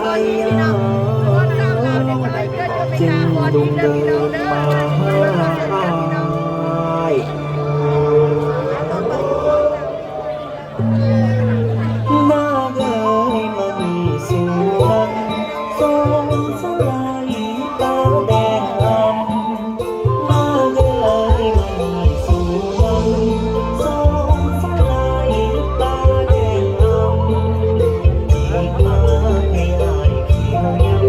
ยาจึงดุงเดินมาหายนาเอ๋ยมันสู่นั้นสองสลายตาแดงอำนาเอ๋ยมันสู่นั้นสองสลายตาแดงอำจีบมาให้อายเขียวยัง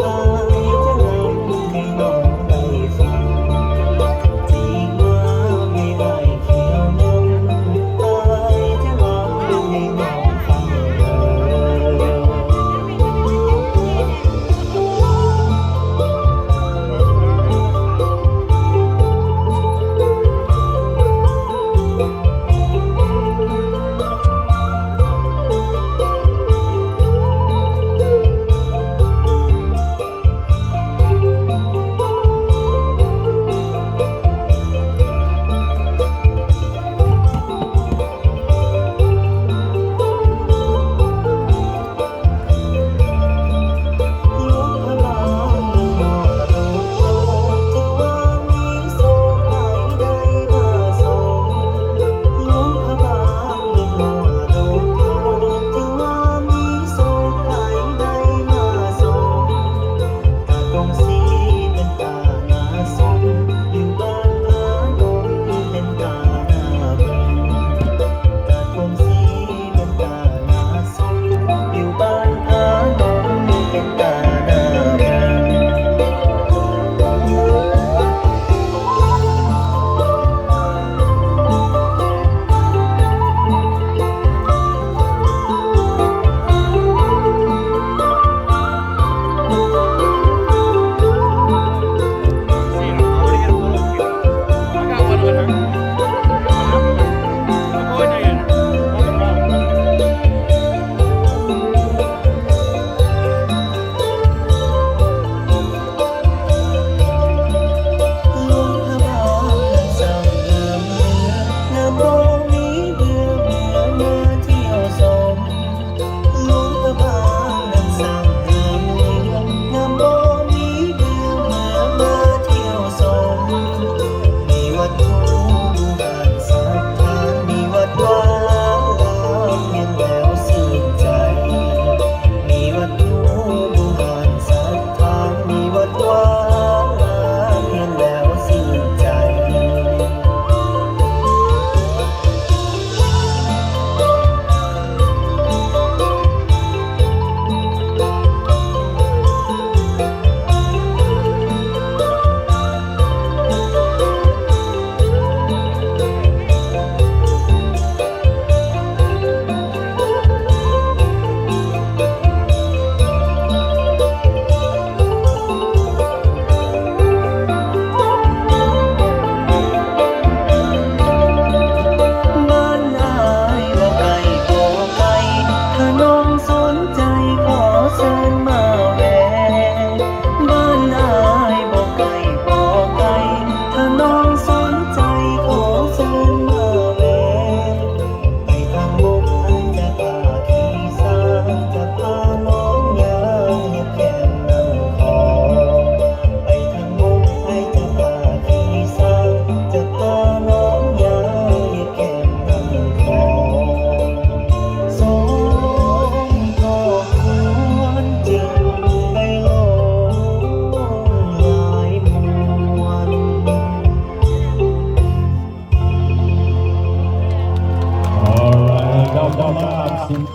อายจะนำให้น้องได้ฟังจีบมาให้อายเขียวยังอายจะนำให้น้องฟัง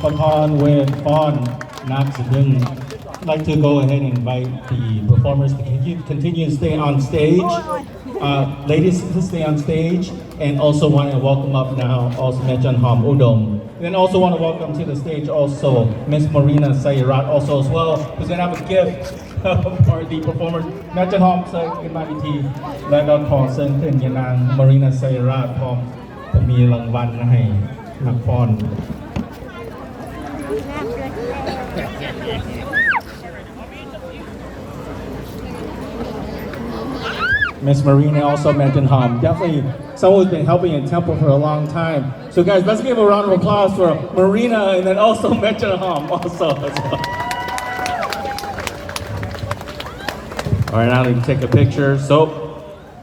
Papan with Fawn Naxidun. I'd like to go ahead and invite the performers to continue to stay on stage. Ladies to stay on stage, and also want to welcome up now also Mechan Ham Udom. Then also want to welcome to the stage also Miss Marina Sayirat also as well, who's going to have a gift for the performers. Mechan Ham Say Goodbye toแล้วก็ขอเชิญขึ้นยานาง Marina Sayirat พร้อมจะมีรางวัลให้นักฟ้อน Miss Marina also mentioned definitely someone who's been helping in Temple for a long time. So guys, let's give a round of applause for Marina and then also mention also as well. All right, now we can take a picture. So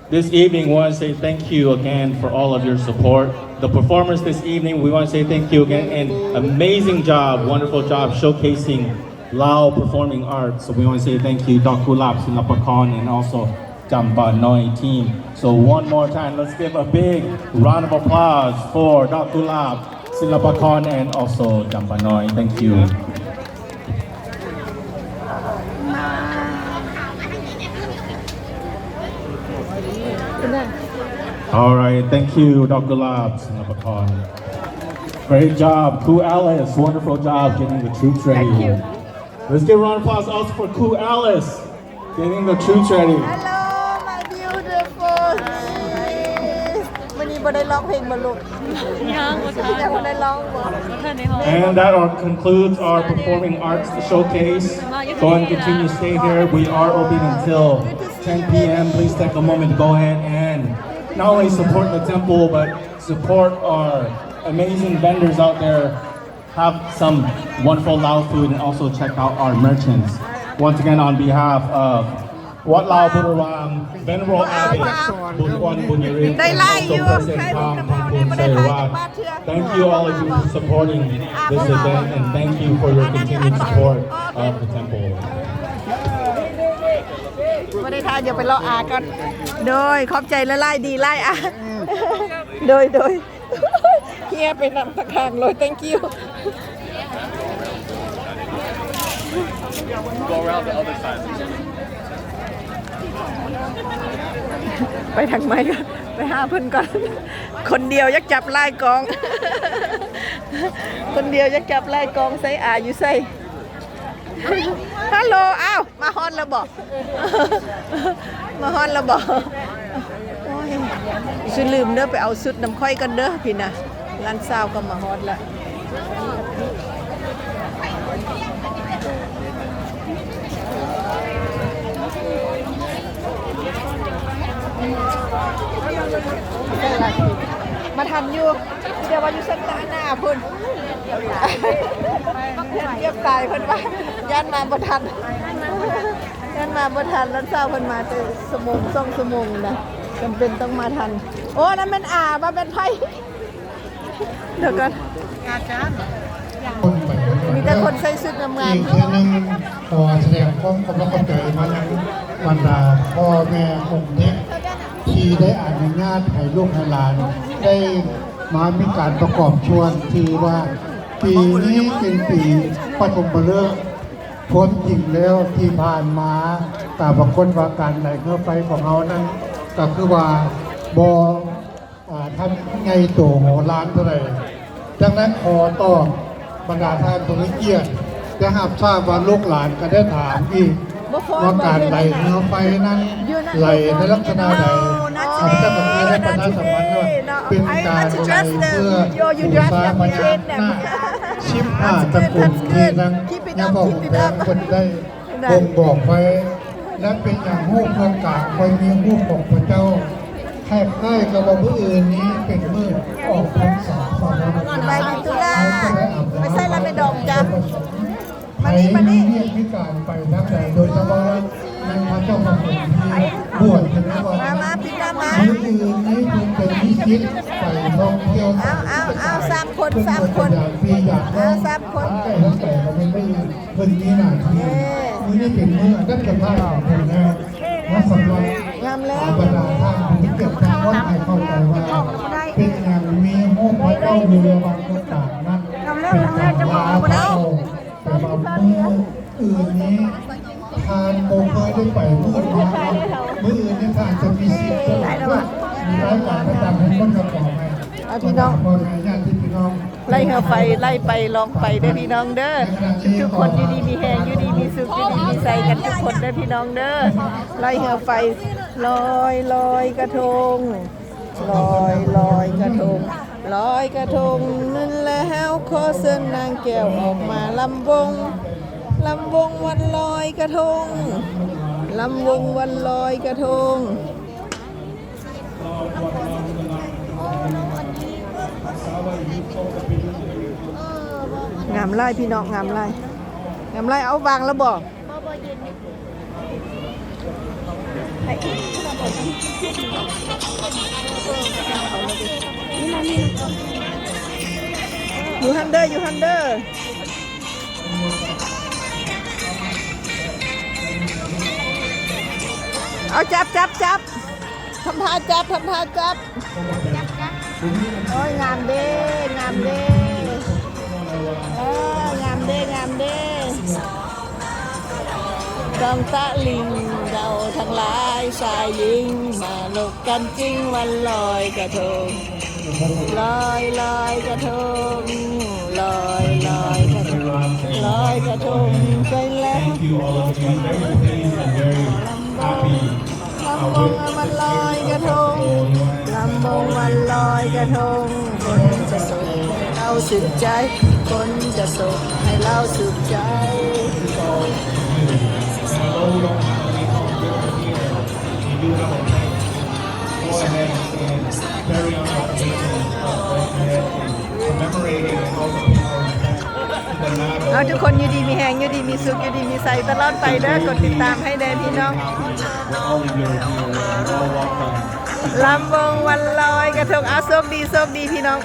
this evening, we want to say thank you again for all of your support. The performers this evening, we want to say thank you again and amazing job, wonderful job showcasing Lao performing arts. So we want to say thank you, Dok Gulab Silapakon and also Jamba Noi team. So one more time, let's give a big round of applause for Dok Gulab Silapakon and also Jamba Noi. Thank you. All right, thank you, Dr. Lab Silapakon. Great job, Koo Alice. Wonderful job getting the troops ready. Thank you. Let's give a round of applause also for Koo Alice getting the troops ready. Hello my beautiful sis วันนี้บ่ได้ร้องเพลงบ่ลูกยังบ่ได้ร้องบ่ And that concludes our performing arts showcase. Go and continue to stay here. We are open until 10 p.m. Please take a moment to go ahead and not only support the temple, but support our amazing vendors out there. Have some wonderful Lao food and also check out our merchants. Once again, on behalf of Wat Lao Budawang, Venerable Abbot Bunwan Bunyarit, and also President Tom Pangpun Sarawat. Thank you all of you for supporting this event and thank you for your continued support of the temple. บ่ได้ทานอย่าไปรออาก่อนโดยขอบใจละลายดีลายอาโดยเฮียไปนำตะคางเลย thank you Go around the other side. ไปทางไม้ก่อนไปหาเพิ่นก่อนคนเดียวยักจับลายกองคนเดียวยักจับลายกองใส่อาอยู่ใส่ฮัลโหลอ้าวมาฮอนแล้วบ่มาฮอนแล้วบ่โอ้ยสิลืมเด้อไปเอาชุดน้ำค่อยกันเด้อพี่น่ะร้านซาวก็มาฮอนแล้วมาทันอยู่เดี๋ยวว่าอยู่สันตาหน้าพุ่นเก็บตายเพิ่นว่าย่านมาบ่ทันแล้วเช้าเพิ่นมาแต่ชั่วโมง2ชั่วโมงนะจำเป็นต้องมาทันโอ้นั่นมันอาบ่เป็นไผเดี๋ยวก่อนมีแต่คนใส่ชุดงาม อีกเทื่อนึงขอแสดงความเคารพใจมายังบรรดาพ่อแม่องค์เด็กที่ได้อนุญาตให้ลูกให้หลานได้มามีการประกอบชวนที่ว่าปีนี้เป็นปีปฐมฤกษ์พ้นจริงแล้วที่ผ่านมาแต่บางคนว่าการไหลเข้าไปของเขานั้นก็คือว่าบ่ท่านไงโตโหฬารเท่าไหร่ดังนั้นขอตอบบรรดาท่านผู้มีเกียรติได้รับทราบว่าลูกหลานก็ได้ถามอีกว่าการไหลเนื้อไฟนั้นไหลในลักษณะใดข้าพเจ้าก็ได้ประชาสัมพันธ์ว่าเป็นการไหลเพื่อบูชาพญานาค15ตระกูลที่นั้นยังบอกแทนคนได้บ่งบอกไว้และเป็นอย่างรูปเมืองกาคอยมีรูปของพระเจ้าแค่ใกล้กับว่ามื้ออื่นนี้เป็นมื้อออกพรรษาสองวัน ๆไปตุลาไม่ใช่ละไม่ดอกจ้ะ มานี่เรียกพิการไปนักใดโดยเฉพาะในพระเจ้าพระองค์ที่บวชเป็นวัน มาพี่ตามา มื้ออื่นนี้คุณเป็นนิสิตไปท่องเที่ยว เอา3คนปีอยากได้ใกล้ทั้งแต่ก็เป็นไม่เพิ่นมีหน้าที่มื้อนี้เป็นมื้ออันตรายของคนนะและสำหรับบรรดาท่านผู้เก็บทางวัดให้เข้าใจว่าเป็นอย่างมีโมกพระเจ้าเรือบางประกาศนั้นเป็นการลาพระเจ้าแต่ว่ามื้ออื่นนี้ทานโมเคยได้ไปมื้อมามื้ออื่นนี่ทานจะมีสิทธิ์มีรายการประจำให้คนกระป๋องให้พี่น้องญาติพี่น้อง ไล่เฮาไปไล่ไปลองไปเด้อพี่น้องเด้อทุกคนอยู่ดีมีแฮงอยู่ดีมีสุขอยู่ดีมีใจกันทุกคนเด้อพี่น้องเด้อไล่เฮาไปลอยกระทงลอยกระทงนั่นแล้วขอเชิญนางแก้วออกมาลำวงวันลอยกระทงลำวงวันลอยกระทงงามไล่พี่น้องงามไล่เอาวางแล้วบอก ให้อยู่ฮันเดอร์อยู่ฮันเดอร์เอาจับทำท่าจับโอ้ยงามเด้งามเด้งามเด้กองตะลิงเราทั้งหลายชายหญิงมาลกกันจริงวันลอยกระทงลอยกระทงลอยกระทงลอยกระทงไปแล้ว Thank you all of you. Very pleased and very happy. ลำบงวันลอยกระทงลำบงวันลอยกระทงคนจะสุขให้เราสุขใจคนจะสุขให้เราสุขใจ Although we don't have any competition here, we do have a right to go ahead and carry on our tradition of commemorating and also paying our respect to the map. เอาทุกคนอยู่ดีมีแหงอยู่ดีมีสุขอยู่ดีมีใสตลอดไปเด้อกดติดตามให้แด่พี่น้อง We're all of you are here and all welcome. ลำวงวันลอยกระทงอาโชคดีพี่น้อง